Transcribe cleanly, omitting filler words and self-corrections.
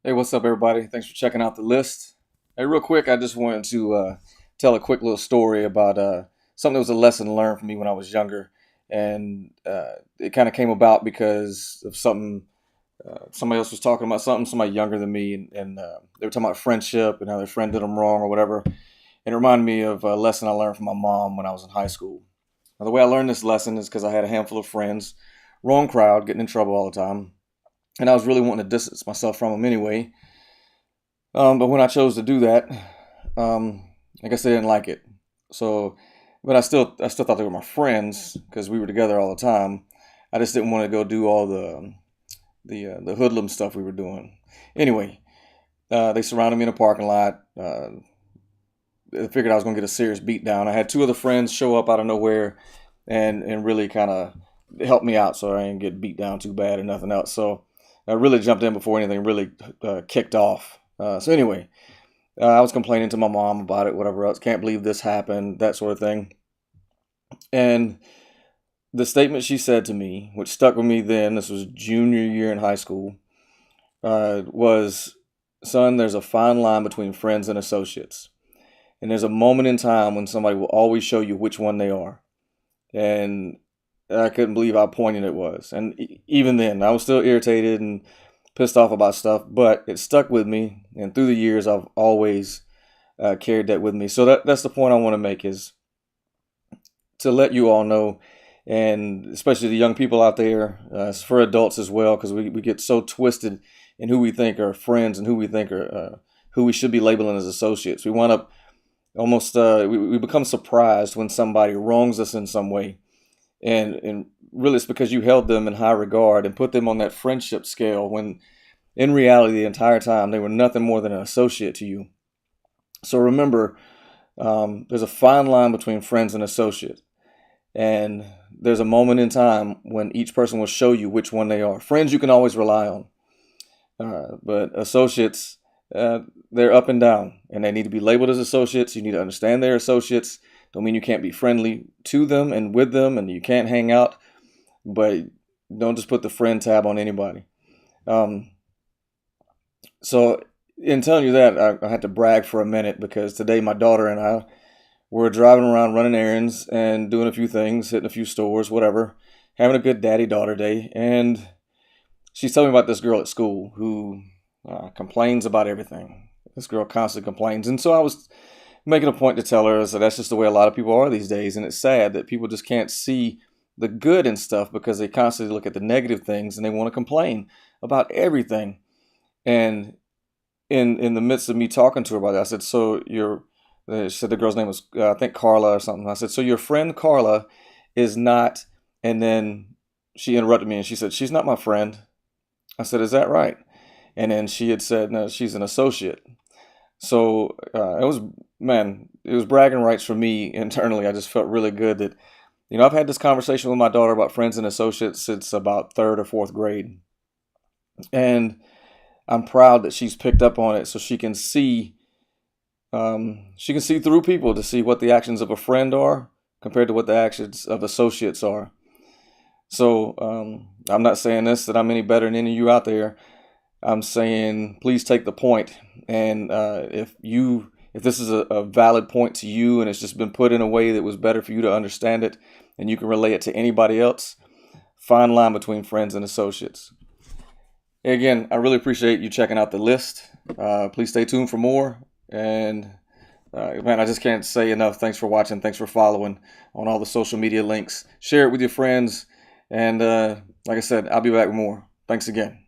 Hey, what's up, everybody? Thanks for checking out the list. Hey, real quick, I just wanted to tell a quick little story about something that was a lesson learned for me when I was younger. And it kind of came about because of something somebody else was talking about, somebody younger than me, and they were talking about friendship and how their friend did them wrong or whatever. And it reminded me of a lesson I learned from my mom when I was in high school. Now, the way I learned this lesson is because I had a handful of friends, wrong crowd, getting in trouble all the time. And I was really wanting to distance myself from them anyway. But when I chose to do that, I guess they didn't like it. So, but I still thought they were my friends because we were together all the time. I just didn't want to go do all the hoodlum stuff we were doing. Anyway, they surrounded me in a parking lot. They figured I was gonna get a serious beat down. I had two other friends show up out of nowhere and really kind of help me out so I didn't get beat down too bad or nothing else. So I really jumped in before anything really kicked off. So anyway, I was complaining to my mom about it, whatever else. Can't believe this happened, that sort of thing. And the statement she said to me, which stuck with me then, this was junior year in high school, was, "Son, there's a fine line between friends and associates. And there's a moment in time when somebody will always show you which one they are." And I couldn't believe how poignant it was. And even then, I was still irritated and pissed off about stuff, but it stuck with me. And through the years, I've always carried that with me. So that's the point I want to make, is to let you all know, and especially the young people out there, it's for adults as well, because we get so twisted in who we think are friends and who we think are who we should be labeling as associates. We wind up almost we become surprised when somebody wrongs us in some way, and really it's because you held them in high regard and put them on that friendship scale when in reality the entire time they were nothing more than an associate to you. So remember, there's a fine line between friends and associates, and there's a moment in time when each person will show you which one they are. Friends you can always rely on, but associates, they're up and down, and they need to be labeled as associates. You need to understand they're associates. Don't mean you can't be friendly to them and with them, and you can't hang out, but don't just put the friend tab on anybody. Um, so, in telling you that, I had to brag for a minute because today my daughter and I were driving around running errands and doing a few things, hitting a few stores, whatever, having a good daddy daughter day. And she's telling me about this girl at school who complains about everything. This girl constantly complains. And so I was making a point to tell her that that's just the way a lot of people are these days. And it's sad that people just can't see the good in stuff because they constantly look at the negative things and they want to complain about everything. And in the midst of me talking to her about that, I said, "So your," she said the girl's name was, I think, Carla or something. I said, "So your friend Carla is not," and then she interrupted me and she said, "She's not my friend." I said, "Is that right?" And then she had said, "No, she's an associate." So it was, man, it was bragging rights for me internally. I just felt really good that, I've had this conversation with my daughter about friends and associates since about third or fourth grade. And I'm proud that she's picked up on it so she can see through people to see what the actions of a friend are compared to what the actions of associates are. So I'm not saying this that I'm any better than any of you out there. I'm saying please take the point, and if this is a valid point to you and it's just been put in a way that was better for you to understand it, and you can relay it to anybody else, fine line between friends and associates. Again, I really appreciate you checking out the list. Please stay tuned for more. And man, I just can't say enough. Thanks for watching. Thanks for following on all the social media links. Share it with your friends. And like I said, I'll be back with more. Thanks again.